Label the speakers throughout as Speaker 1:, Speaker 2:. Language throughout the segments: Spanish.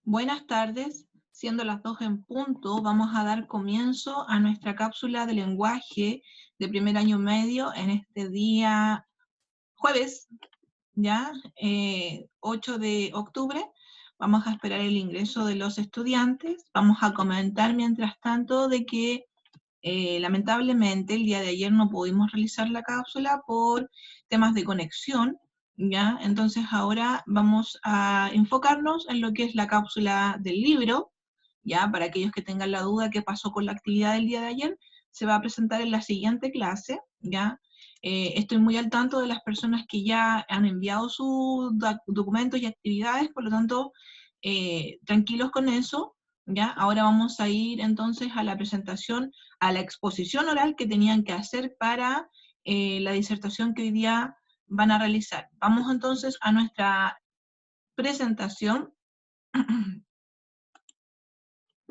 Speaker 1: Buenas tardes, siendo las 2 en punto, vamos a dar comienzo a nuestra cápsula de lenguaje de primer año medio en este día jueves, ya, 8 de octubre. Vamos a esperar el ingreso de los estudiantes. Vamos a comentar mientras tanto de que lamentablemente el día de ayer no pudimos realizar la cápsula por temas de conexión, ¿ya? Entonces ahora vamos a enfocarnos en lo que es la cápsula del libro, ¿ya? Para aquellos que tengan la duda qué pasó con la actividad del día de ayer, se va a presentar en la siguiente clase, ¿ya? Estoy muy al tanto de las personas que ya han enviado sus documentos y actividades, por lo tanto, tranquilos con eso, ¿ya? Ahora vamos a ir entonces a la presentación, a la exposición oral que tenían que hacer para la disertación que hoy día van a realizar. Vamos entonces a nuestra presentación.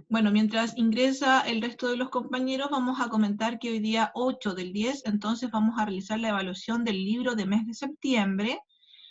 Speaker 1: Bueno, mientras ingresa el resto de los compañeros, vamos a comentar que hoy día 8 del 10, entonces vamos a realizar la evaluación del libro de mes de septiembre.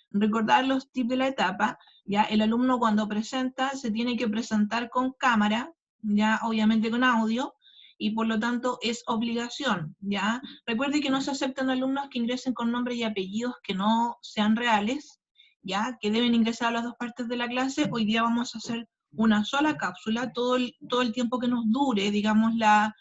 Speaker 1: Recordar los tips de la etapa, ya el alumno cuando presenta se tiene que presentar con cámara, ya obviamente con audio, y por lo tanto es obligación, ya. Recuerde que no se aceptan alumnos que ingresen con nombres y apellidos que no sean reales, ya, que deben ingresar a las dos partes de la clase. Hoy día vamos a hacer una sola cápsula, todo el tiempo que nos dure, digamos, la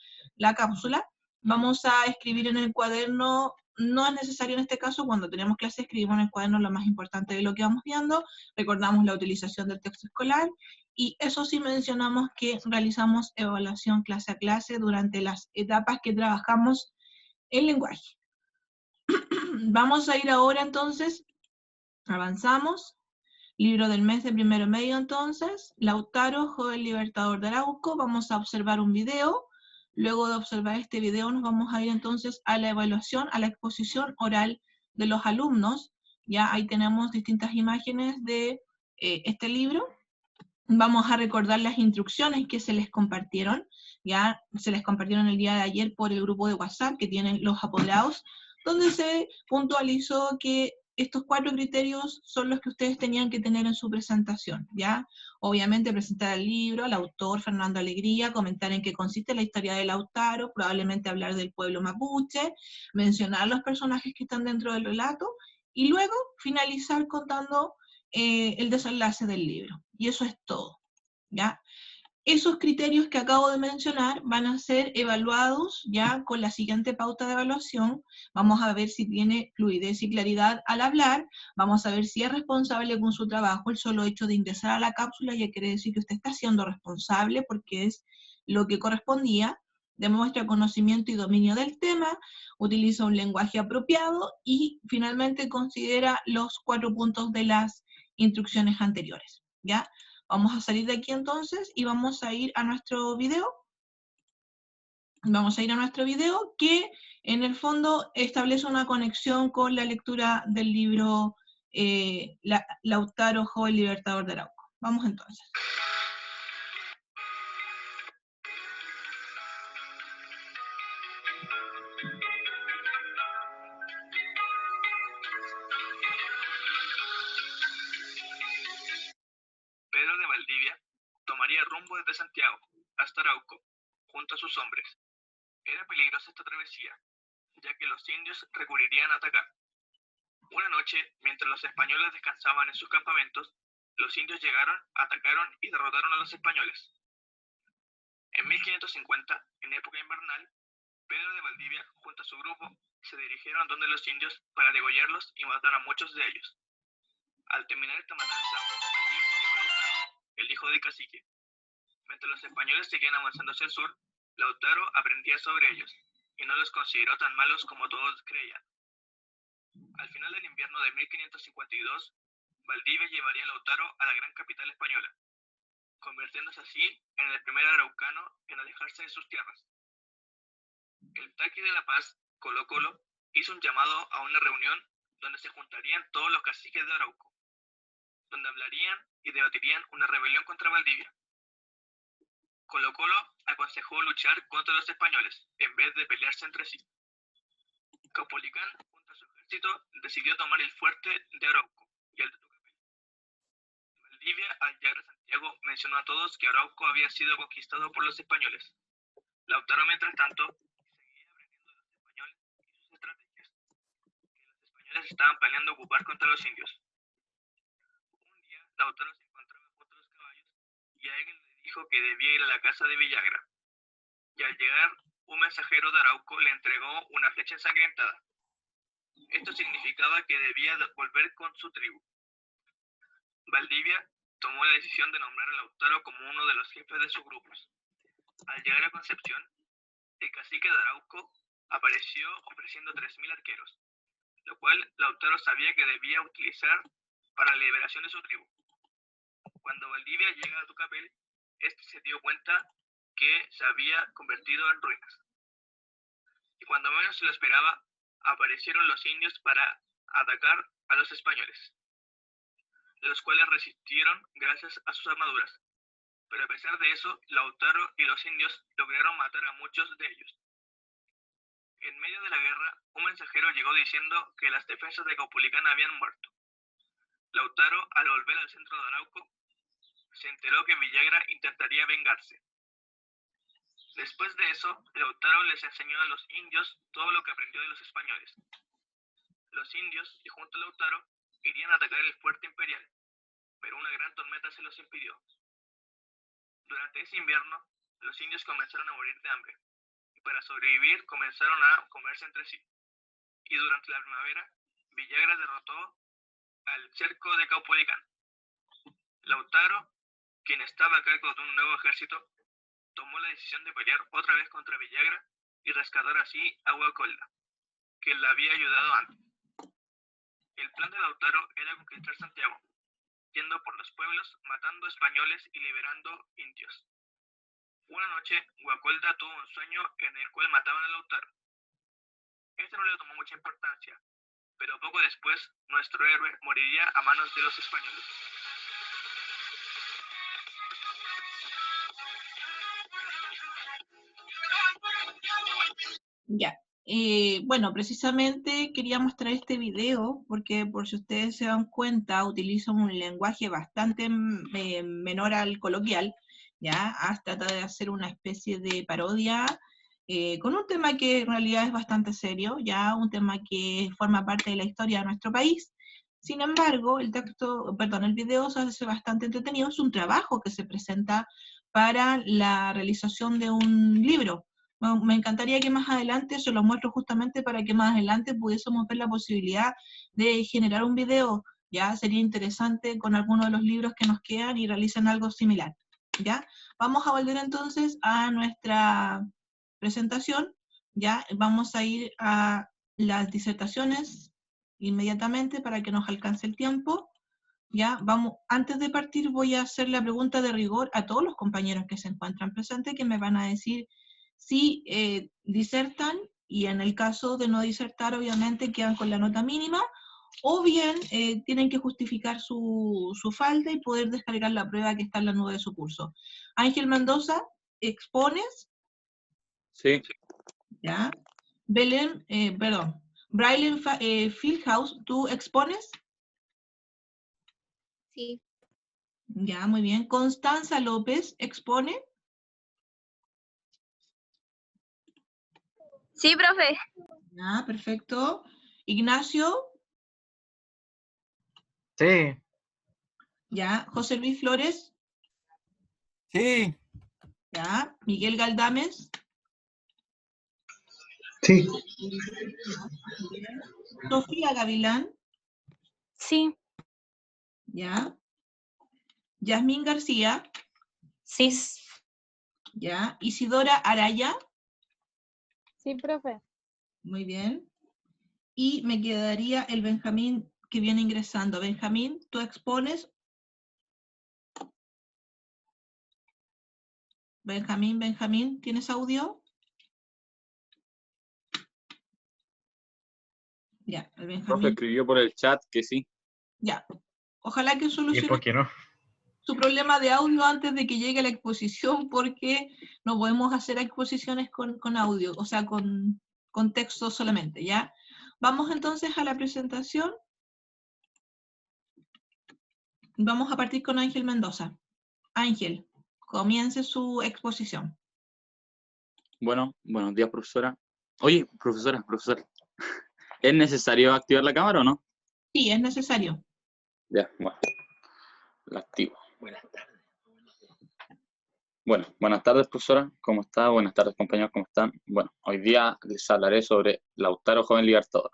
Speaker 1: cápsula. Vamos a escribir en el cuaderno. No es necesario en este caso, cuando tenemos clase escribimos en el cuaderno lo más importante de lo que vamos viendo, recordamos la utilización del texto escolar, y eso sí mencionamos que realizamos evaluación clase a clase durante las etapas que trabajamos el lenguaje. Vamos a ir ahora entonces, avanzamos, libro del mes de primero medio entonces, Lautaro, joven libertador de Arauco. Vamos a observar un video. Luego de observar este video nos vamos a ir entonces a la evaluación, a la exposición oral de los alumnos. Ya ahí tenemos distintas imágenes de este libro. Vamos a recordar las instrucciones que se les compartieron. Ya se les compartieron el día de ayer por el grupo de WhatsApp que tienen los apoderados, donde se puntualizó que estos 4 criterios son los que ustedes tenían que tener en su presentación, ¿ya? Obviamente presentar el libro, al autor, Fernando Alegría, comentar en qué consiste la historia de Lautaro, probablemente hablar del pueblo mapuche, mencionar los personajes que están dentro del relato, y luego finalizar contando el desenlace del libro. Y eso es todo, ¿ya? Esos criterios que acabo de mencionar van a ser evaluados ya con la siguiente pauta de evaluación. Vamos a ver si tiene fluidez y claridad al hablar, vamos a ver si es responsable con su trabajo. El solo hecho de ingresar a la cápsula ya quiere decir que usted está siendo responsable porque es lo que correspondía, demuestra conocimiento y dominio del tema, utiliza un lenguaje apropiado y finalmente considera los 4 puntos de las instrucciones anteriores, ¿ya? Vamos a salir de aquí entonces y vamos a ir a nuestro video. Vamos a ir a nuestro video que en el fondo establece una conexión con la lectura del libro Lautaro, joven libertador de Arauco. Vamos entonces.
Speaker 2: Pedro de Valdivia tomaría rumbo desde Santiago hasta Arauco, junto a sus hombres. Era peligrosa esta travesía, ya que los indios recurrirían a atacar. Una noche, mientras los españoles descansaban en sus campamentos, los indios llegaron, atacaron y derrotaron a los españoles. En 1550, en época invernal, Pedro de Valdivia, junto a su grupo, se dirigieron donde los indios para degollarlos y matar a muchos de ellos. Al terminar esta matanza, Valdivia se llevó a Lautaro, el hijo del cacique. Mientras los españoles seguían avanzando hacia el sur, Lautaro aprendía sobre ellos, y no los consideró tan malos como todos creían. Al final del invierno de 1552, Valdivia llevaría a Lautaro a la gran capital española, convirtiéndose así en el primer araucano en alejarse de sus tierras. El Taqui de la Paz, Colo Colo, hizo un llamado a una reunión donde se juntarían todos los caciques de Arauco, donde hablarían y debatirían una rebelión contra Valdivia. Colo Colo aconsejó luchar contra los españoles, en vez de pelearse entre sí. Caupolicán, junto a su ejército, decidió tomar el fuerte de Arauco y el de Tucapel. Valdivia, al llegar a Santiago, mencionó a todos que Arauco había sido conquistado por los españoles. Lautaro, mientras tanto, seguía aprendiendo de los españoles y sus estrategias, que los españoles estaban planeando ocupar contra los indios. Un día, Lautaro se encontraba junto a los caballos y alguien le dijo que debía ir a la casa de Villagra. Y al llegar, un mensajero de Arauco le entregó una flecha ensangrentada. Esto significaba que debía volver con su tribu. Valdivia tomó la decisión de nombrar a Lautaro como uno de los jefes de sus grupos. Al llegar a Concepción, el cacique de Arauco apareció ofreciendo 3.000 arqueros, lo cual Lautaro sabía que debía utilizar para la liberación de su tribu. Cuando Valdivia llega a Tucapel, este se dio cuenta que se había convertido en ruinas. Y cuando menos se lo esperaba, aparecieron los indios para atacar a los españoles, los cuales resistieron gracias a sus armaduras. Pero a pesar de eso, Lautaro y los indios lograron matar a muchos de ellos. En medio de la guerra, un mensajero llegó diciendo que las defensas de Caupolicán habían muerto. Lautaro, al volver al centro de Arauco, se enteró que Villagra intentaría vengarse. Después de eso, Lautaro les enseñó a los indios todo lo que aprendió de los españoles. Los indios, y junto a Lautaro, irían a atacar el fuerte imperial, pero una gran tormenta se los impidió. Durante ese invierno, los indios comenzaron a morir de hambre, y para sobrevivir comenzaron a comerse entre sí. Y durante la primavera, Villagra derrotó al cerco de Caupolicán. Lautaro, quien estaba a cargo de un nuevo ejército, tomó la decisión de pelear otra vez contra Villagra y rescatar así a Guacolda, que le había ayudado antes. El plan de Lautaro era conquistar Santiago, yendo por los pueblos, matando españoles y liberando indios. Una noche, Guacolda tuvo un sueño en el cual mataban a Lautaro. Este no le tomó mucha importancia, pero poco después, nuestro héroe moriría a manos de los españoles.
Speaker 1: Ya. Bueno, precisamente quería mostrar este video porque por si ustedes se dan cuenta, utilizo un lenguaje bastante menor al coloquial, ¿ya? Trata de hacer una especie de parodia con un tema que en realidad es bastante serio, ya un tema que forma parte de la historia de nuestro país. Sin embargo, el video se hace bastante entretenido, es un trabajo que se presenta para la realización de un libro. Me encantaría que más adelante, se lo muestro justamente para que más adelante pudiésemos ver la posibilidad de generar un video, ya sería interesante con algunos de los libros que nos quedan y realicen algo similar, ¿ya? Vamos a volver entonces a nuestra presentación, ¿ya? Vamos a ir a las disertaciones inmediatamente para que nos alcance el tiempo, ¿ya? Vamos, antes de partir voy a hacer la pregunta de rigor a todos los compañeros que se encuentran presentes, que me van a decir si disertan, y en el caso de no disertar, obviamente quedan con la nota mínima, o bien tienen que justificar su falta y poder descargar la prueba que está en la nube de su curso. Ángel Mendoza, ¿expones?
Speaker 3: Sí.
Speaker 1: ¿Ya? Belén, Braille Fieldhouse, ¿tú expones?
Speaker 4: Sí.
Speaker 1: Ya, muy bien. Constanza López, ¿expone?
Speaker 4: Sí, profe.
Speaker 1: Ya, perfecto. Ignacio.
Speaker 5: Sí.
Speaker 1: Ya. José Luis Flores.
Speaker 5: Sí.
Speaker 1: Ya. Miguel Galdames.
Speaker 5: Sí.
Speaker 1: Sofía Gavilán.
Speaker 4: Sí.
Speaker 1: Ya. Yasmín García.
Speaker 4: Sí.
Speaker 1: Ya. Isidora Araya.
Speaker 4: Sí, profe.
Speaker 1: Muy bien. Y me quedaría el Benjamín que viene ingresando. Benjamín, ¿tú expones? Benjamín, ¿tienes audio? Ya, el Benjamín.
Speaker 3: Profe escribió por el chat que sí.
Speaker 1: Ya. Ojalá que
Speaker 5: ¿Y
Speaker 1: solucione
Speaker 5: por qué no?
Speaker 1: su problema de audio antes de que llegue la exposición, porque no podemos hacer exposiciones con audio, o sea, con texto solamente, ¿ya? Vamos entonces a la presentación. Vamos a partir con Ángel Mendoza. Ángel, comience su exposición.
Speaker 3: Bueno, buenos días, profesora. Oye, profesora, ¿es necesario activar la cámara o no?
Speaker 1: Sí, es necesario.
Speaker 3: Ya, bueno, la activo. Bueno, buenas tardes, profesora, ¿cómo está? Buenas tardes, compañeros, ¿cómo están? Bueno, hoy día les hablaré sobre Lautaro Joven Libertador,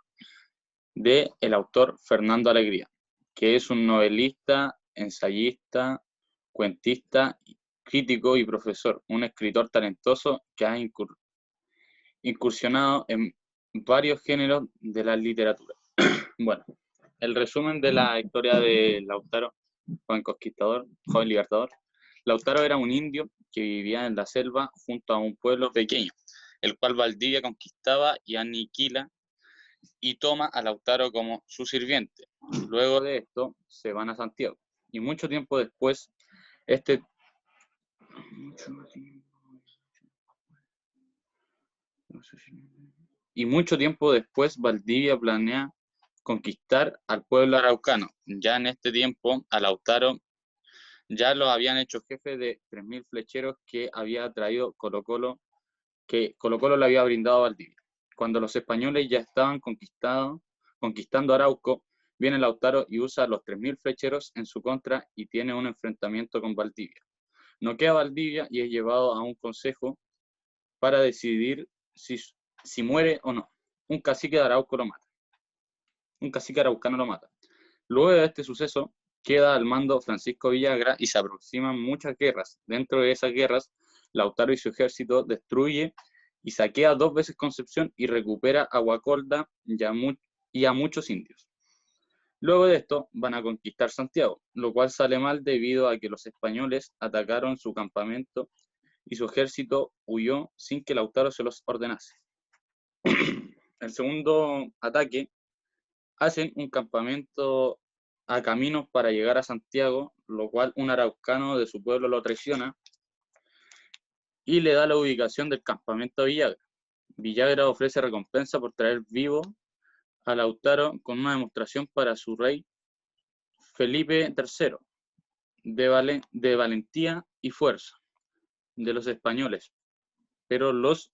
Speaker 3: de el autor Fernando Alegría, que es un novelista, ensayista, cuentista, crítico y profesor, un escritor talentoso que ha incursionado en varios géneros de la literatura. Bueno, el resumen de la historia de Lautaro, joven conquistador, joven libertador. Lautaro era un indio que vivía en la selva junto a un pueblo pequeño, el cual Valdivia conquistaba y aniquila y toma a Lautaro como su sirviente. Luego de esto se van a Santiago y mucho tiempo después Valdivia planea conquistar al pueblo araucano. Ya en este tiempo a Lautaro ya lo habían hecho jefe de 3.000 flecheros que había traído Colo-Colo, que Colo-Colo le había brindado a Valdivia. Cuando los españoles ya estaban conquistando Arauco, viene Lautaro y usa a los 3.000 flecheros en su contra y tiene un enfrentamiento con Valdivia. Noquea a Valdivia y es llevado a un consejo para decidir si muere o no. Un cacique de Arauco lo mata. Un cacique araucano lo mata. Luego de este suceso, queda al mando Francisco Villagra y se aproximan muchas guerras. Dentro de esas guerras, Lautaro y su ejército destruye y saquea 2 veces Concepción y recupera a Guacolda y a muchos indios. Luego de esto, van a conquistar Santiago, lo cual sale mal debido a que los españoles atacaron su campamento y su ejército huyó sin que Lautaro se los ordenase. El segundo ataque, hacen un campamento a caminos para llegar a Santiago, lo cual un araucano de su pueblo lo traiciona y le da la ubicación del campamento a Villagra. Villagra ofrece recompensa por traer vivo a Lautaro con una demostración para su rey Felipe III de valentía y fuerza de los españoles. Pero los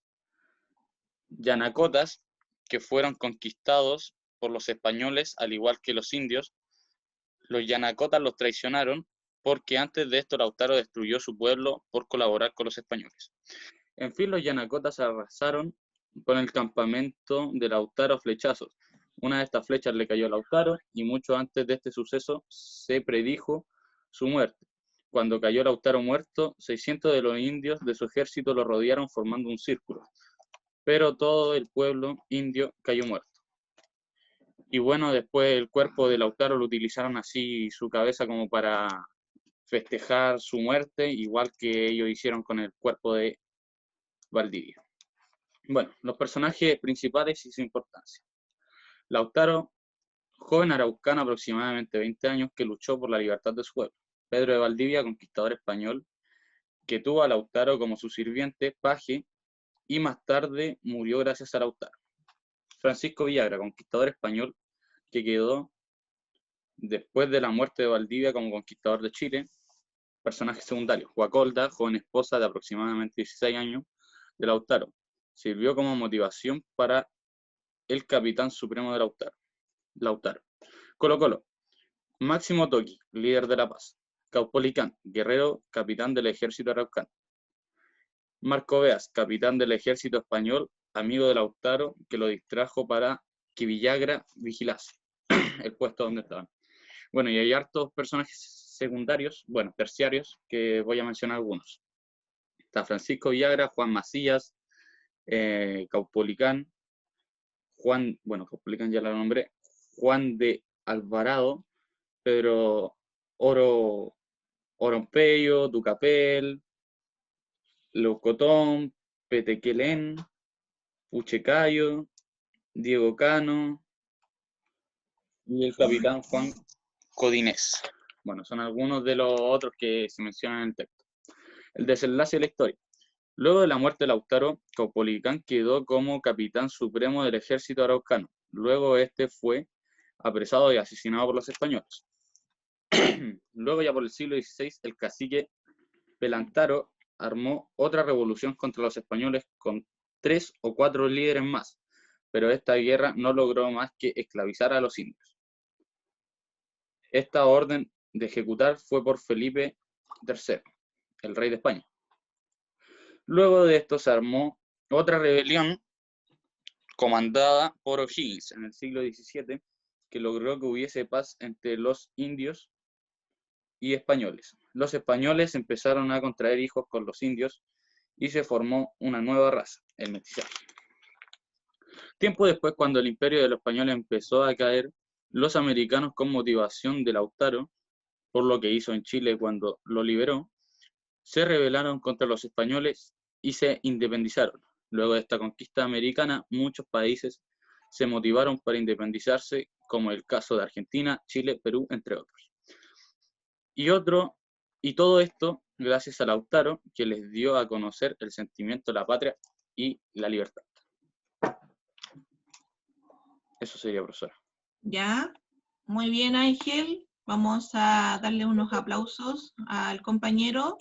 Speaker 3: yanacotas, que fueron conquistados por los españoles, al igual que los indios, los yanacotas los traicionaron porque antes de esto Lautaro destruyó su pueblo por colaborar con los españoles. En fin, los yanacotas arrasaron con el campamento de Lautaro a flechazos. Una de estas flechas le cayó a Lautaro y mucho antes de este suceso se predijo su muerte. Cuando cayó Lautaro muerto, 600 de los indios de su ejército lo rodearon formando un círculo, pero todo el pueblo indio cayó muerto. Y bueno, después el cuerpo de Lautaro lo utilizaron así, su cabeza, como para festejar su muerte, igual que ellos hicieron con el cuerpo de Valdivia. Bueno, los personajes principales y su importancia. Lautaro, joven araucano aproximadamente 20 años que luchó por la libertad de su pueblo. Pedro de Valdivia, conquistador español, que tuvo a Lautaro como su sirviente, paje, y más tarde murió gracias a Lautaro. Francisco Villagra, conquistador español, que quedó después de la muerte de Valdivia como conquistador de Chile. Personajes secundarios: Guacolda, joven esposa de aproximadamente 16 años de Lautaro, sirvió como motivación para el capitán supremo de Lautaro. Colo-Colo, Máximo Toqui, líder de la paz. Caupolicán, guerrero, capitán del ejército araucano. Marco Beas, capitán del ejército español, amigo de Lautaro, que lo distrajo para que Villagra vigilase el puesto donde estaban. Bueno, y hay hartos personajes secundarios, bueno, terciarios, que voy a mencionar algunos. Está Francisco Villagra, Juan Macías, Caupolicán, Caupolicán ya lo nombré, Juan de Alvarado, Pedro Orompeyo, Tucapel, Leucotón, Petequelén, Puchecayo, Diego Cano y el capitán Juan Codinés. Bueno, son algunos de los otros que se mencionan en el texto. El desenlace de la historia. Luego de la muerte de Lautaro, Caupolicán quedó como capitán supremo del ejército araucano. Luego este fue apresado y asesinado por los españoles. Luego, ya por el siglo XVI, el cacique Pelantaro armó otra revolución contra los españoles con 3 o 4 líderes más, pero esta guerra no logró más que esclavizar a los indios. Esta orden de ejecutar fue por Felipe III, el rey de España. Luego de esto se armó otra rebelión comandada por O'Higgins en el siglo XVII, que logró que hubiese paz entre los indios y españoles. Los españoles empezaron a contraer hijos con los indios y se formó una nueva raza, el mestizaje. Tiempo después, cuando el imperio de los españoles empezó a caer, los americanos, con motivación de Lautaro, por lo que hizo en Chile cuando lo liberó, se rebelaron contra los españoles y se independizaron. Luego de esta conquista americana, muchos países se motivaron para independizarse, como el caso de Argentina, Chile, Perú, entre otros. Y todo esto gracias a Lautaro, que les dio a conocer el sentimiento de la patria y la libertad. Eso sería, profesora.
Speaker 1: Ya, muy bien, Ángel. Vamos a darle unos aplausos al compañero.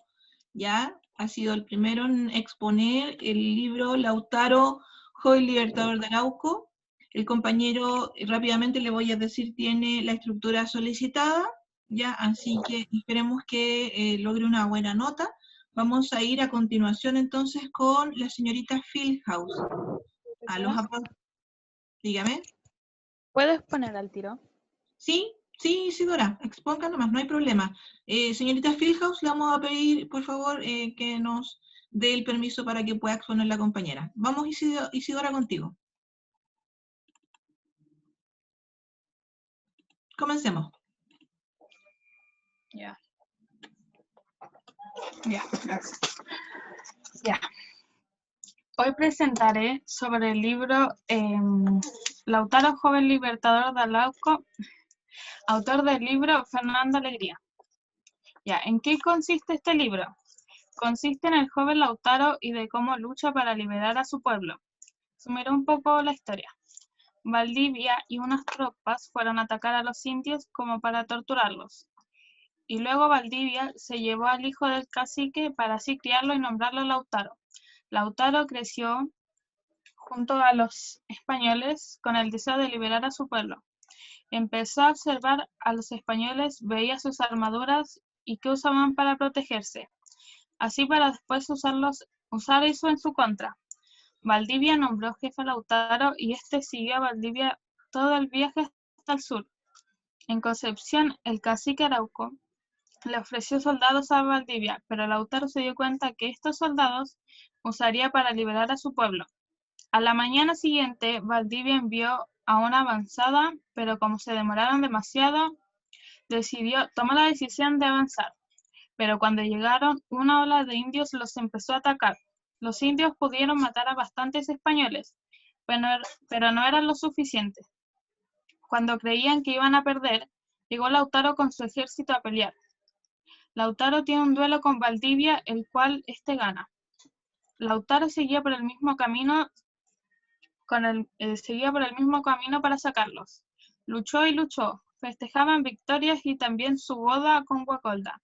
Speaker 1: Ya, ha sido el primero en exponer el libro Lautaro, Joven Libertador de Arauco. El compañero, rápidamente le voy a decir, tiene la estructura solicitada, ya, así que esperemos que logre una buena nota. Vamos a ir a continuación entonces con la señorita Fieldhouse. A los aplausos. Dígame.
Speaker 4: ¿Puedes poner al tiro?
Speaker 1: Sí, Isidora, exponga nomás, no hay problema. Señorita Fieldhouse, le vamos a pedir, por favor, que nos dé el permiso para que pueda exponer la compañera. Vamos, Isidora, contigo. Comencemos.
Speaker 6: Ya. Ya, gracias. Ya. Hoy presentaré sobre el libro Lautaro, Joven Libertador de Arauco, autor del libro Fernando Alegría. Ya, ¿en qué consiste este libro? Consiste en el joven Lautaro y de cómo lucha para liberar a su pueblo. Sumiré un poco la historia. Valdivia y unas tropas fueron a atacar a los indios como para torturarlos. Y luego Valdivia se llevó al hijo del cacique para así criarlo y nombrarlo Lautaro. Lautaro creció junto a los españoles con el deseo de liberar a su pueblo. Empezó a observar a los españoles, veía sus armaduras y qué usaban para protegerse, así para después usar eso en su contra. Valdivia nombró jefe a Lautaro y este siguió a Valdivia todo el viaje hasta el sur. En Concepción, el cacique Arauco le ofreció soldados a Valdivia, pero Lautaro se dio cuenta que estos soldados usaría para liberar a su pueblo. A la mañana siguiente, Valdivia envió a una avanzada, pero como se demoraron demasiado, tomó la decisión de avanzar. Pero cuando llegaron, una ola de indios los empezó a atacar. Los indios pudieron matar a bastantes españoles, pero no eran lo suficiente. Cuando creían que iban a perder, llegó Lautaro con su ejército a pelear. Lautaro tiene un duelo con Valdivia, el cual éste gana. Lautaro seguía por el mismo camino para sacarlos. Luchó y luchó, festejaban victorias y también su boda con Guacolda,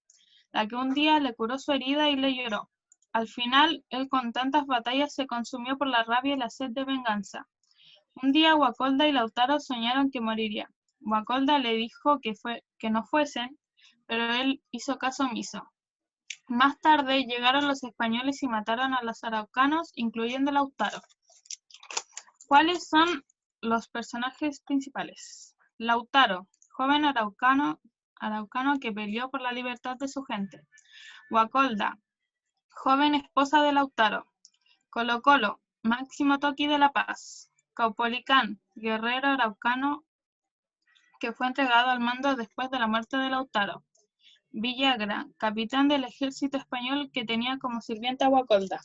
Speaker 6: la que un día le curó su herida y le lloró. Al final, él con tantas batallas se consumió por la rabia y la sed de venganza. Un día Guacolda y Lautaro soñaron que moriría. Guacolda le dijo que no fuesen, pero él hizo caso omiso. Más tarde llegaron los españoles y mataron a los araucanos, incluyendo a Lautaro. ¿Cuáles son los personajes principales? Lautaro, joven araucano que peleó por la libertad de su gente. Guacolda, joven esposa de Lautaro. Colo Colo, máximo toqui de la paz. Caupolicán, guerrero araucano que fue entregado al mando después de la muerte de Lautaro. Villagra, capitán del ejército español que tenía como sirviente a Guacolda.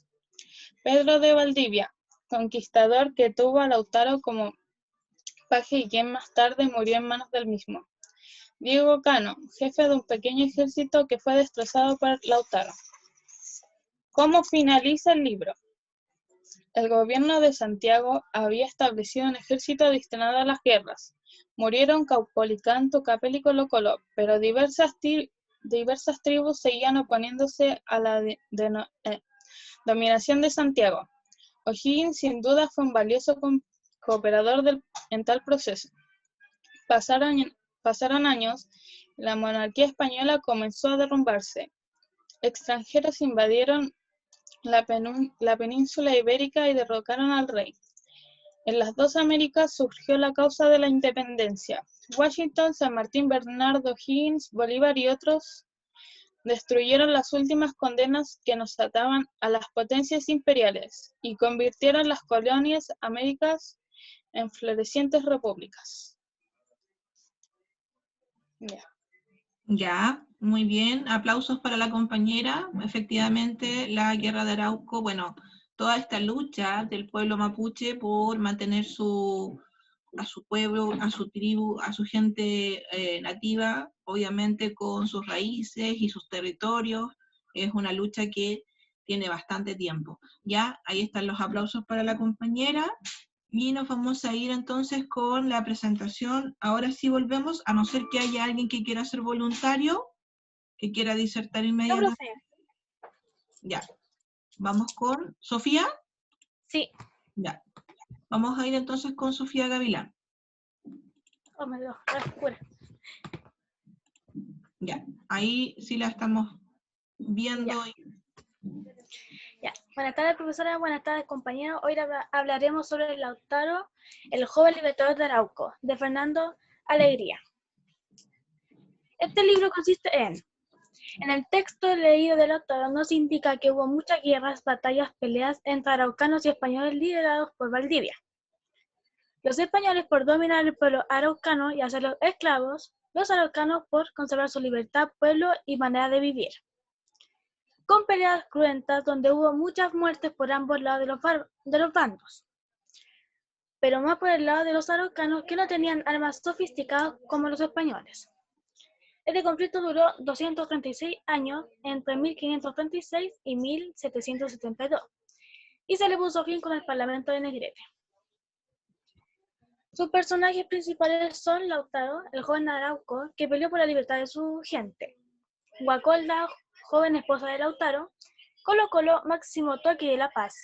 Speaker 6: Pedro de Valdivia, conquistador que tuvo a Lautaro como paje y quien más tarde murió en manos del mismo. Diego Cano, jefe de un pequeño ejército que fue destrozado por Lautaro. ¿Cómo finaliza el libro? El gobierno de Santiago había establecido un ejército destinado a las guerras. Murieron Caupolicán, Tucapel y Colo Colo, pero diversas tribus seguían oponiéndose a la dominación de Santiago. O'Higgins sin duda fue un valioso cooperador en tal proceso. Pasaron años, y la monarquía española comenzó a derrumbarse. Extranjeros invadieron la península ibérica y derrocaron al rey. En las dos Américas surgió la causa de la independencia. Washington, San Martín, Bernardo O'Higgins, Bolívar y otros destruyeron las últimas condenas que nos ataban a las potencias imperiales y convirtieron las colonias américas en florecientes repúblicas.
Speaker 1: Ya, muy bien. Aplausos para la compañera. Efectivamente, la guerra de Arauco, bueno, toda esta lucha del pueblo mapuche por mantener a su pueblo, a su tribu, a su gente nativa, obviamente con sus raíces y sus territorios, es una lucha que tiene bastante tiempo. Ya, ahí están los aplausos para la compañera. Y nos vamos a ir entonces con la presentación. Ahora sí volvemos, a no ser que haya alguien que quiera ser voluntario, que quiera disertar inmediatamente. Ya. Vamos con Sofía.
Speaker 4: Sí.
Speaker 1: Ya. Vamos a ir entonces con Sofía Gavilán. Ya. Ahí sí la estamos viendo.
Speaker 7: Ya. Buenas tardes, profesora. Buenas tardes, compañeros. Hoy hablaremos sobre Lautaro, el joven libertador de Arauco, de Fernando Alegría. Este libro consiste en el texto leído de Lautaro nos indica que hubo muchas guerras, batallas, peleas entre araucanos y españoles liderados por Valdivia. Los españoles por dominar el pueblo araucano y hacerlos esclavos, los araucanos por conservar su libertad, pueblo y manera de vivir. Con peleas cruentas donde hubo muchas muertes por ambos lados de los bandos, pero más por el lado de los araucanos que no tenían armas sofisticadas como los españoles. Este conflicto duró 236 años, entre 1536 y 1772, y se le puso fin con el Parlamento de Negrete. Sus personajes principales son Lautaro, el joven arauco que peleó por la libertad de su gente; Guacolda, joven esposa de Lautaro; Colo Colo, máximo toque de la paz;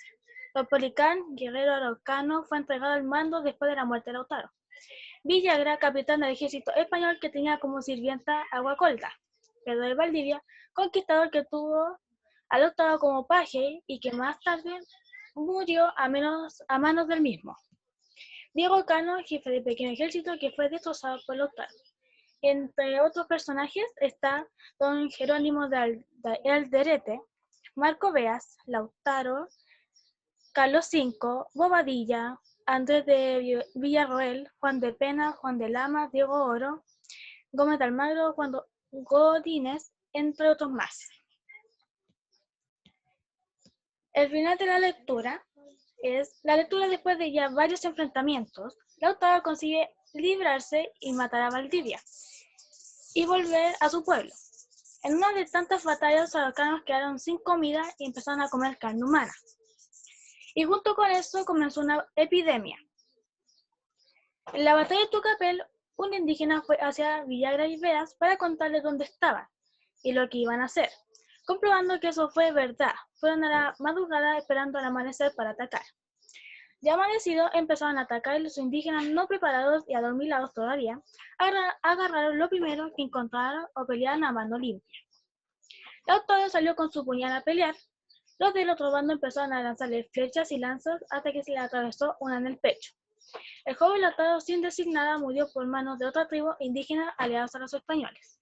Speaker 7: Caupolicán, guerrero araucano, fue entregado al mando después de la muerte de Lautaro; Villagra, capitán del ejército español que tenía como sirvienta a Guacolda; Pedro de Valdivia, conquistador que tuvo a Lautaro como paje y que más tarde murió a manos del mismo; Diego Cano, jefe de pequeño ejército que fue destrozado por Lautaro. Entre otros personajes está don Jerónimo de Alderete, Marco Beas, Lautaro, Carlos V, Bobadilla, Andrés de Villarroel, Juan de Pena, Juan de Lama, Diego Oro, Gómez de Almagro, Juan Godínez, entre otros más. El final de la lectura es la lectura después de ya varios enfrentamientos. Lautaro consigue librarse y matar a Valdivia y volver a su pueblo. En una de tantas batallas, los araucanos quedaron sin comida y empezaron a comer carne humana. Y junto con eso comenzó una epidemia. En la batalla de Tucapel, un indígena fue hacia Villagra y Beas para contarles dónde estaban y lo que iban a hacer. Comprobando que eso fue verdad, fueron a la madrugada esperando al amanecer para atacar. Ya amanecido, empezaron a atacar y los indígenas no preparados y adormilados todavía, agarraron lo primero que encontraron o pelearon a mano limpia. Lautaro salió con su puñal a pelear. Los del otro bando empezaron a lanzarle flechas y lanzas hasta que se le atravesó una en el pecho. El joven Lautaro, sin decir nada, murió por manos de otra tribu indígena aliados a los españoles.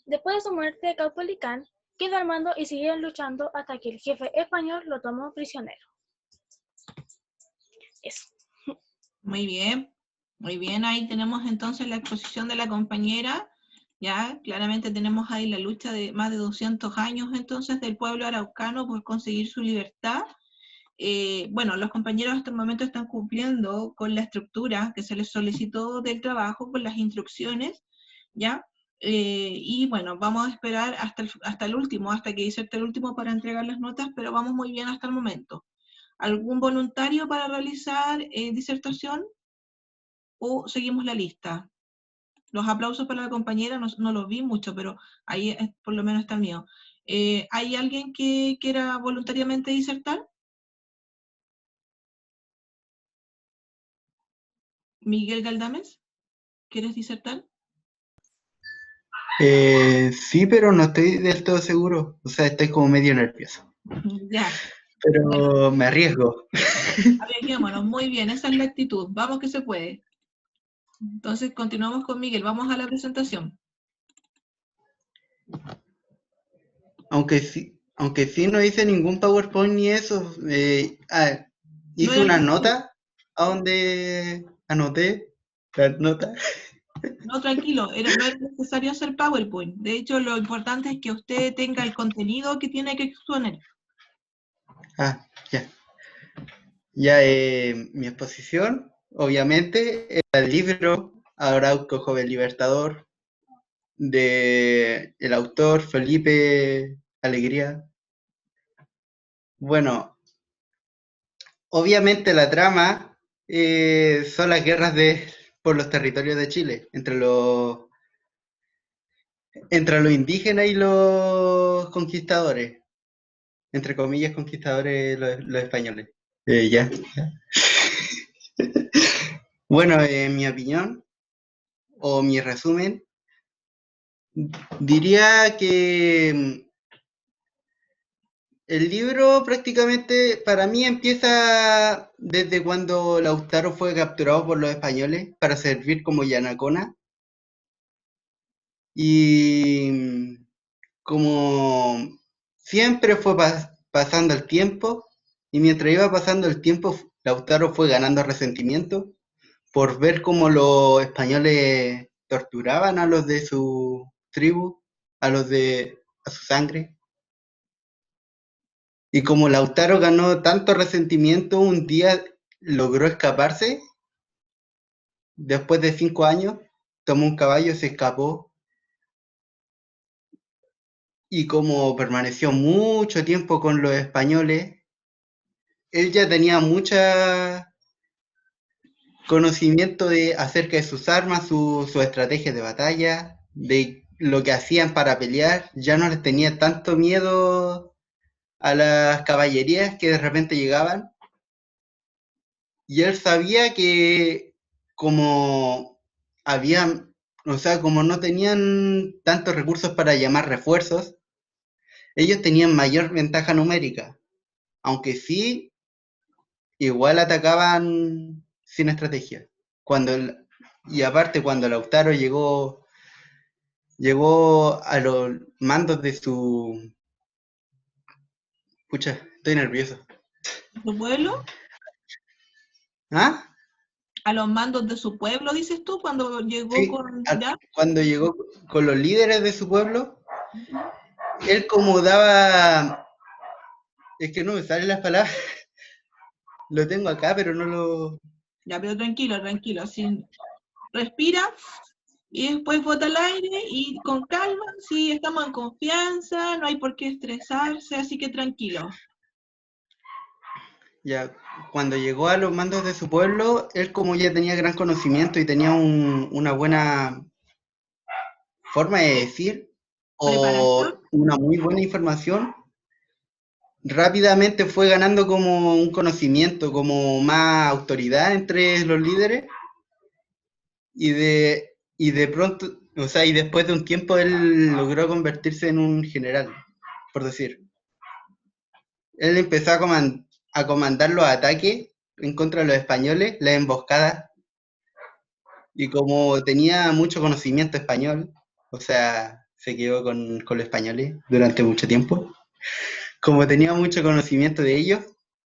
Speaker 7: Después de su muerte, Caupolicán quedó al mando y siguieron luchando hasta que el jefe español lo tomó prisionero. Eso.
Speaker 1: Muy bien, ahí tenemos entonces la exposición de la compañera. Ya, claramente tenemos ahí la lucha de más de 200 años entonces del pueblo araucano por conseguir su libertad. Bueno, los compañeros hasta el momento están cumpliendo con la estructura que se les solicitó del trabajo, con las instrucciones, ¿ya? Y bueno, vamos a esperar hasta el último, hasta que diserte el último para entregar las notas, pero vamos muy bien hasta el momento. ¿Algún voluntario para realizar disertación? ¿O seguimos la lista? Los aplausos para la compañera, no los vi mucho, pero ahí por lo menos está el mío. ¿Hay alguien que quiera voluntariamente disertar? Miguel Galdames, ¿quieres disertar?
Speaker 8: Sí, pero no estoy del todo seguro. O sea, estoy como medio nervioso.
Speaker 1: Ya,
Speaker 8: Pero me arriesgo.
Speaker 1: arriesguémonos, muy bien, esa es la actitud, vamos que se puede. Entonces continuamos con Miguel, vamos a la presentación.
Speaker 8: Aunque sí no hice ningún PowerPoint ni eso. Hice
Speaker 1: No
Speaker 8: una
Speaker 1: era-
Speaker 8: nota a donde anoté la nota.
Speaker 1: No, tranquilo, no es necesario hacer PowerPoint. De hecho, lo importante es que usted tenga el contenido que tiene que exponer.
Speaker 8: Ah, ya. Ya, mi exposición, obviamente, era el libro Arauco Joven Libertador, de el autor Felipe Alegría. Bueno, obviamente la trama son las guerras por los territorios de Chile, entre los indígenas y los conquistadores, entre comillas conquistadores los españoles. Ya. Bueno, en mi opinión, o mi resumen, diría que el libro prácticamente para mí empieza desde cuando Lautaro fue capturado por los españoles para servir como Yanacona. Y como siempre fue pasando el tiempo, y mientras iba pasando el tiempo, Lautaro fue ganando resentimiento por ver cómo los españoles torturaban a los de su tribu, a su sangre. Y como Lautaro ganó tanto resentimiento, un día logró escaparse. Después de 5 años, tomó un caballo, se escapó. Y como permaneció mucho tiempo con los españoles, él ya tenía mucho conocimiento acerca de sus armas, sus estrategias de batalla, de lo que hacían para pelear. Ya no les tenía tanto miedo a las caballerías que de repente llegaban. Y él sabía que como habían, o sea, como no tenían tantos recursos para llamar refuerzos, ellos tenían mayor ventaja numérica, aunque sí, igual atacaban sin estrategia. Y aparte, cuando Lautaro llegó a los mandos de su... Pucha, estoy nervioso.
Speaker 1: ¿Su pueblo?
Speaker 8: ¿Ah?
Speaker 1: ¿A los mandos de su pueblo, dices tú, cuando llegó
Speaker 8: Sí,
Speaker 1: con... ¿ya?
Speaker 8: cuando llegó con los líderes de su pueblo, él como daba... Es que no me salen las palabras. Lo tengo acá, pero no lo...
Speaker 1: Ya, pero tranquilo, tranquilo, así respira y después bota el aire y con calma, sí, estamos en confianza, no hay por qué estresarse, así que tranquilo.
Speaker 8: Ya, cuando llegó a los mandos de su pueblo, él como ya tenía gran conocimiento y tenía una buena forma de decir,
Speaker 1: Preparación.
Speaker 8: o una muy buena información, rápidamente fue ganando como un conocimiento, como más autoridad entre los líderes, y de pronto, o sea, y después de un tiempo él logró convertirse en un general, por decir. Él empezó a comandar los ataques en contra de los españoles, las emboscadas, y como tenía mucho conocimiento español, o sea, se quedó con los españoles durante mucho tiempo, como tenía mucho conocimiento de ellos,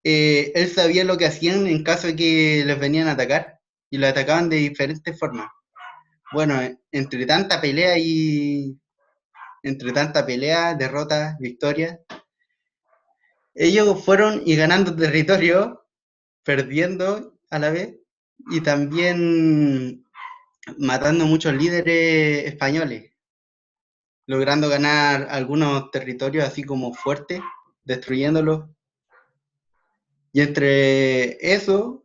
Speaker 8: él sabía lo que hacían en caso de que les venían a atacar, y lo atacaban de diferentes formas. Bueno, entre tanta pelea, derrota, victoria, ellos fueron y ganando territorio, perdiendo a la vez, y también matando muchos líderes españoles, logrando ganar algunos territorios así como fuertes, destruyéndolos. Y entre eso,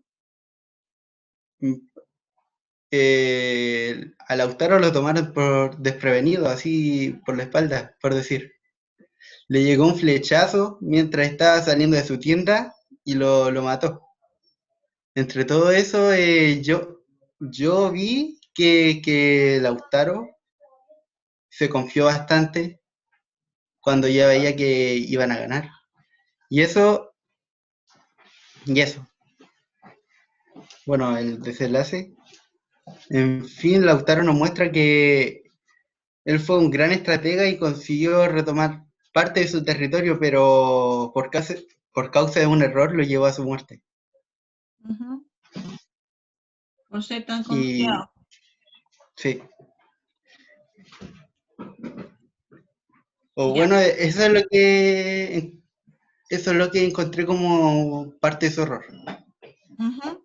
Speaker 8: a Lautaro lo tomaron por desprevenido, así por la espalda, por decir. Le llegó un flechazo mientras estaba saliendo de su tienda y lo mató. Entre todo eso, yo vi que Lautaro se confió bastante cuando ya veía que iban a ganar. Y eso, bueno, el desenlace. En fin, Lautaro nos muestra que él fue un gran estratega y consiguió retomar parte de su territorio, pero por causa de un error lo llevó a su muerte.
Speaker 1: Ujú. Por ser tan
Speaker 8: Y
Speaker 1: confiado.
Speaker 8: sí. O
Speaker 1: Ya.
Speaker 8: bueno, eso es lo que encontré como parte de su error.
Speaker 1: Ujú.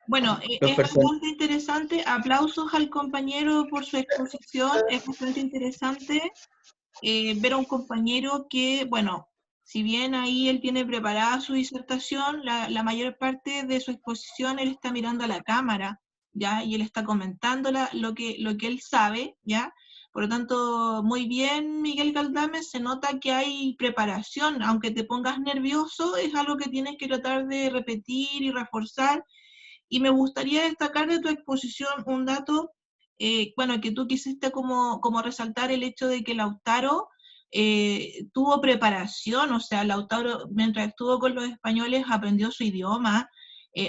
Speaker 1: Bueno,
Speaker 8: Los
Speaker 1: es
Speaker 8: person-
Speaker 1: bastante interesante. Aplausos al compañero por su exposición. Es bastante interesante ver a un compañero que, bueno, si bien ahí él tiene preparada su disertación, la mayor parte de su exposición él está mirando a la cámara, ¿ya? Y él está comentando lo que él sabe, ¿ya? Por lo tanto, muy bien, Miguel Galdames, se nota que hay preparación, aunque te pongas nervioso, es algo que tienes que tratar de repetir y reforzar. Y me gustaría destacar de tu exposición un dato, bueno, que tú quisiste como resaltar el hecho de que Lautaro tuvo preparación, o sea, Lautaro mientras estuvo con los españoles aprendió su idioma,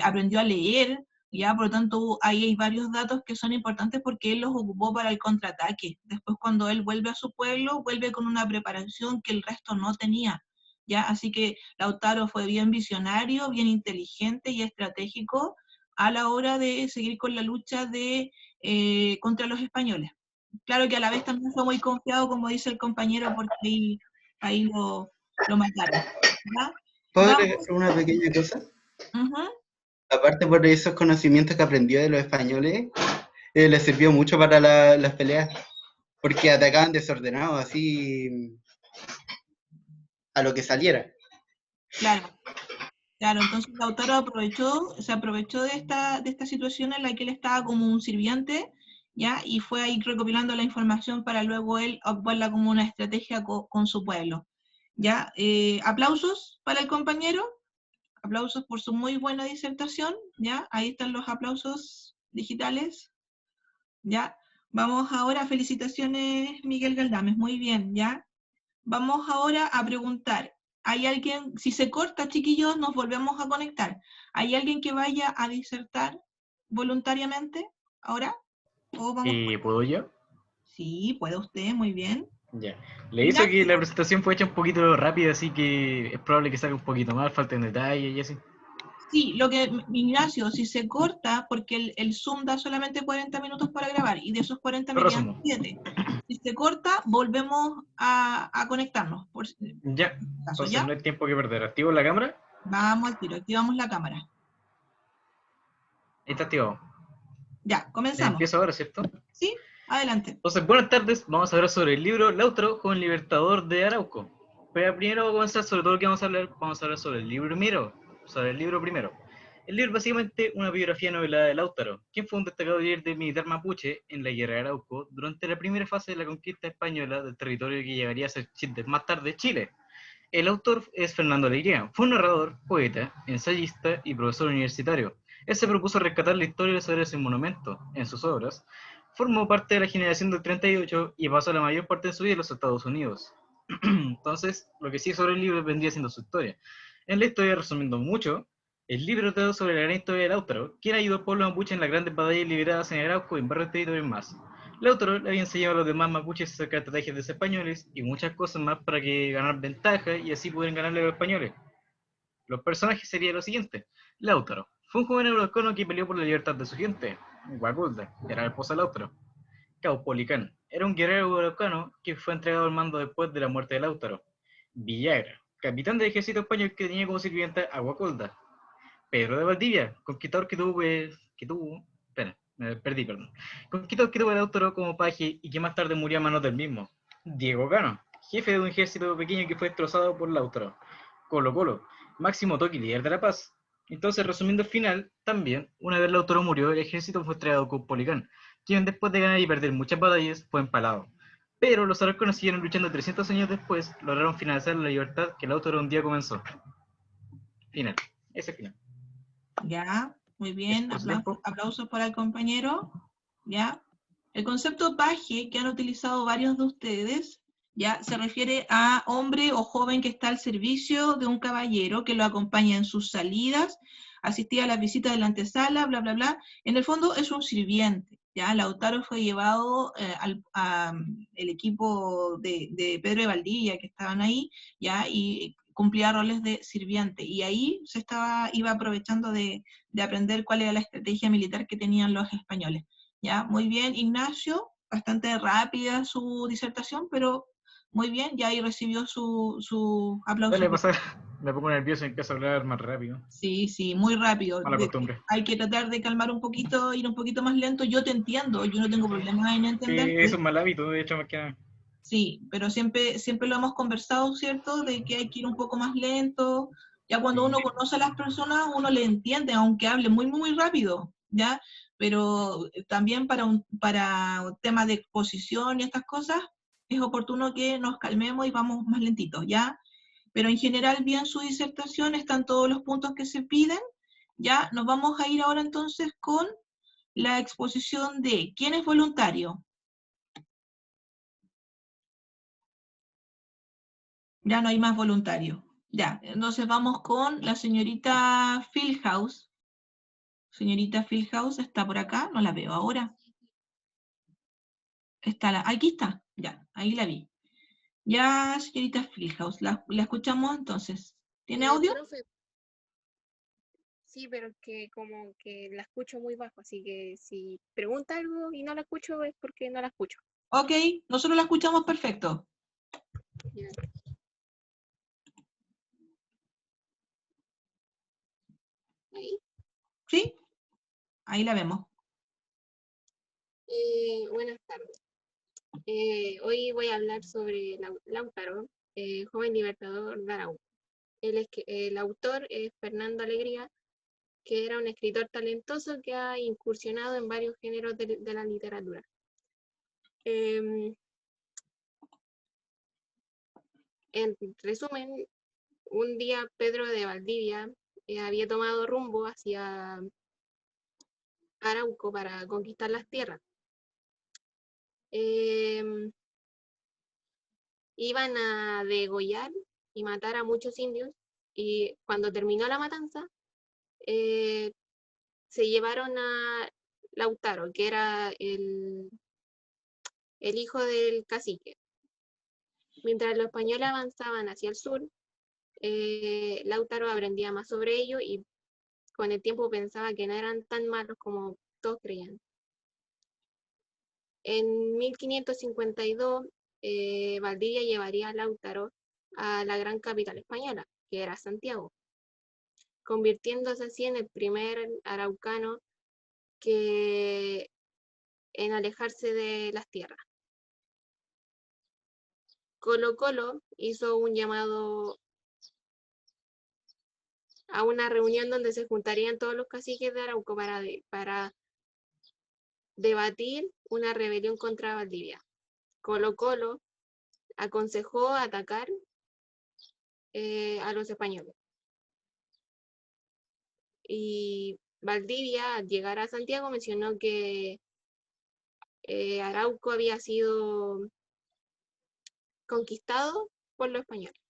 Speaker 1: aprendió a leer, ya, por lo tanto, ahí hay varios datos que son importantes porque él los ocupó para el contraataque. Después, cuando él vuelve a su pueblo, vuelve con una preparación que el resto no tenía, ya, así que Lautaro fue bien visionario, bien inteligente y estratégico a la hora de seguir con la lucha contra los españoles. Claro que a la vez también fue muy confiado, como dice el compañero, porque ahí lo mataron. ¿Ya?
Speaker 8: ¿Puedo agregar
Speaker 1: Vamos.
Speaker 8: una pequeña cosa?
Speaker 1: Ujú.
Speaker 8: Aparte por esos conocimientos que aprendió de los españoles, le sirvió mucho para las peleas, porque atacaban desordenados, así a lo que saliera.
Speaker 1: Claro, claro. Entonces Lautaro se aprovechó de esta situación en la que él estaba como un sirviente, ¿ya? Y fue ahí recopilando la información para luego él ocuparla como una estrategia con su pueblo. ¿Ya? Aplausos para el compañero. Aplausos por su muy buena disertación, ¿ya? Ahí están los aplausos digitales, ¿ya? Vamos ahora, felicitaciones Miguel Galdames, muy bien, ¿ya? Vamos ahora a preguntar, ¿hay alguien, si se corta chiquillos, nos volvemos a conectar? ¿Hay alguien que vaya a disertar voluntariamente ahora? ¿O vamos?
Speaker 5: ¿Puedo yo?
Speaker 1: Sí, puede usted, muy bien.
Speaker 5: Ya. Le hizo que
Speaker 1: Ignacio.
Speaker 5: la presentación fue hecha un poquito rápida, así que es probable que salga un poquito mal, falten detalles y así.
Speaker 1: Sí, Ignacio, si se corta, porque el Zoom da solamente 40 minutos para grabar, y de esos 40
Speaker 5: Lo
Speaker 1: me quedan
Speaker 5: resumo.
Speaker 1: 7. Si se corta, volvemos a conectarnos, por si
Speaker 5: Ya.
Speaker 1: caso,
Speaker 5: Entonces
Speaker 1: ¿ya?
Speaker 5: no hay tiempo que perder. ¿Activo la cámara?
Speaker 1: Vamos al tiro, activamos la cámara.
Speaker 5: Ahí está activado.
Speaker 1: Ya, comenzamos.
Speaker 5: Empiezo ahora, ¿cierto?
Speaker 1: ¿Sí? Adelante.
Speaker 5: Entonces, buenas tardes. Vamos a hablar sobre el libro Lautaro, joven libertador de Arauco. Pero primero vamos a comenzar sobre todo lo que vamos a hablar sobre el libro primero. El libro es básicamente una biografía novelada de Lautaro, quien fue un destacado líder militar mapuche en la guerra de Arauco durante la primera fase de la conquista española del territorio que llegaría a ser más tarde Chile. El autor es Fernando Alegría. Fue un narrador, poeta, ensayista y profesor universitario. Él se propuso rescatar la historia de los héroes en monumento en sus obras. Formó parte de la generación del 38 y pasó la mayor parte de su vida en los Estados Unidos. Entonces, lo que sí sobre el libro vendría siendo su historia. En la historia, resumiendo mucho, el libro trata sobre la gran historia de Lautaro, quien ayudó al pueblo mapuche en las grandes batallas liberadas en Arauco y en varios territorios más. Lautaro le había enseñado a los demás mapuches acerca de estrategias de los españoles y muchas cosas más para que ganar ventaja y así pudieran ganarle a los españoles. Los personajes serían los siguientes. Lautaro fue un joven araucano que peleó por la libertad de su gente. Guaculda era la esposa de Lautaro. Caupolicán era un guerrero araucano que fue entregado al mando después de la muerte de Lautaro. Villagra, capitán del ejército español que tenía como sirvienta a Guaculda. Pedro de Valdivia, conquistador que tuvo conquistador que tuvo el Lautaro como paje y que más tarde murió a manos del mismo. Diego Cano, jefe de un ejército pequeño que fue destrozado por Lautaro. Colo Colo, Máximo Toki, líder de la paz. Entonces, resumiendo el final, también, una vez Lautaro murió, el ejército fue entregado con Policán, quien después de ganar y perder muchas batallas, fue empalado. Pero los araucanos siguieron luchando 300 años después, lograron finalizar la libertad que Lautaro un día comenzó. Final. Ese final.
Speaker 1: Ya, muy
Speaker 5: Eso
Speaker 1: bien.
Speaker 5: por su tiempo.
Speaker 1: Aplausos para el compañero. Ya. El concepto paje que han utilizado varios de ustedes, ya se refiere a hombre o joven que está al servicio de un caballero que lo acompaña en sus salidas, asistía a las visitas de la antesala, bla, bla, bla. En el fondo es un sirviente. Ya, Lautaro fue llevado el equipo de Pedro de Valdivia que estaban ahí, ya, y cumplía roles de sirviente. Y ahí iba aprovechando de aprender cuál era la estrategia militar que tenían los españoles. Ya, muy bien, Ignacio, bastante rápida su disertación, pero muy bien, ya ahí recibió su aplauso.
Speaker 5: Dale, pasa. Me pongo nervioso y empiezo a hablar más rápido.
Speaker 1: Sí, sí, muy rápido.
Speaker 5: Mala costumbre.
Speaker 1: Hay que tratar de calmar un poquito, ir un poquito más lento. Yo te entiendo, yo no tengo problemas en entenderte.
Speaker 5: Es un mal hábito, de hecho, más que nada.
Speaker 1: Sí, pero siempre lo hemos conversado, ¿cierto? De que hay que ir un poco más lento. Ya cuando
Speaker 5: Sí.
Speaker 1: uno conoce a las personas, uno le entiende, aunque hable muy, muy rápido, ¿ya? Pero también para un tema de exposición y estas cosas, es oportuno que nos calmemos y vamos más lentitos, ¿ya? Pero en general, bien su disertación, están todos los puntos que se piden, ¿ya? Nos vamos a ir ahora entonces con la exposición de ¿quién es voluntario? Ya no hay más voluntarios. Ya, entonces vamos con la señorita Fieldhouse. Señorita Fieldhouse está por acá, no la veo ahora. Aquí está, ya, ahí la vi. Ya, señorita Fieldhouse, la escuchamos entonces. ¿Tiene audio?
Speaker 9: Profe, sí, pero que como que la escucho muy bajo, así que si pregunta algo y no la escucho es porque no la escucho.
Speaker 1: Ok, nosotros la escuchamos perfecto.
Speaker 9: Ya. Ahí.
Speaker 1: ¿Sí? Ahí la vemos.
Speaker 9: Buenas tardes. Hoy voy a hablar sobre Lautaro, joven libertador de Arauco. El autor es Fernando Alegría, que era un escritor talentoso que ha incursionado en varios géneros de la literatura. En resumen, un día Pedro de Valdivia había tomado rumbo hacia Arauco para conquistar las tierras. Iban a degollar y matar a muchos indios, y cuando terminó la matanza, se llevaron a Lautaro, que era el hijo del cacique. Mientras los españoles avanzaban hacia el sur, Lautaro aprendía más sobre ello y con el tiempo pensaba que no eran tan malos como todos creían. En 1552, Valdivia llevaría a Lautaro a la gran capital española, que era Santiago, convirtiéndose así en el primer araucano en alejarse de las tierras. Colo Colo hizo un llamado a una reunión donde se juntarían todos los caciques de Arauco para debatir una rebelión contra Valdivia. Colo Colo aconsejó atacar a los españoles. Y Valdivia, al llegar a Santiago, mencionó que Arauco había sido conquistado por los españoles.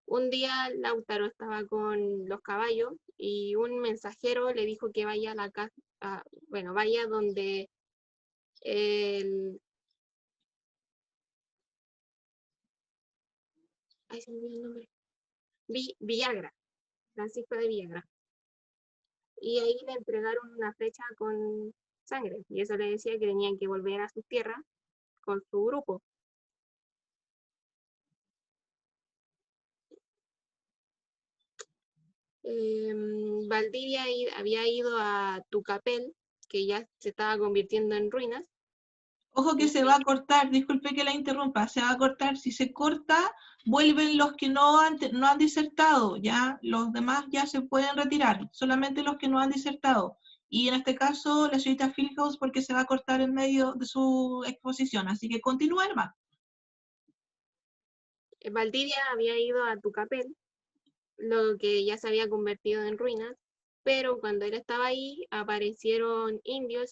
Speaker 9: Un día Lautaro estaba con los caballos y un mensajero le dijo que vaya a la casa, vaya donde se me olvidó el nombre. Villagra, Francisco de Villagra. Y ahí le entregaron una flecha con sangre, y eso le decía que tenían que volver a su tierra con su grupo. Valdivia había ido a Tucapel, que ya se estaba convirtiendo en ruinas,
Speaker 1: Ojo que se va a cortar, disculpe que la interrumpa, se va a cortar. Si se corta, vuelven los que no han disertado, ya los demás ya se pueden retirar, solamente los que no han disertado. Y en este caso, la señorita Fieldhouse, porque se va a cortar en medio de su exposición. Así que continúa, hermano.
Speaker 9: Valdivia había ido a Tucapel, lo que ya se había convertido en ruinas, pero cuando él estaba ahí aparecieron indios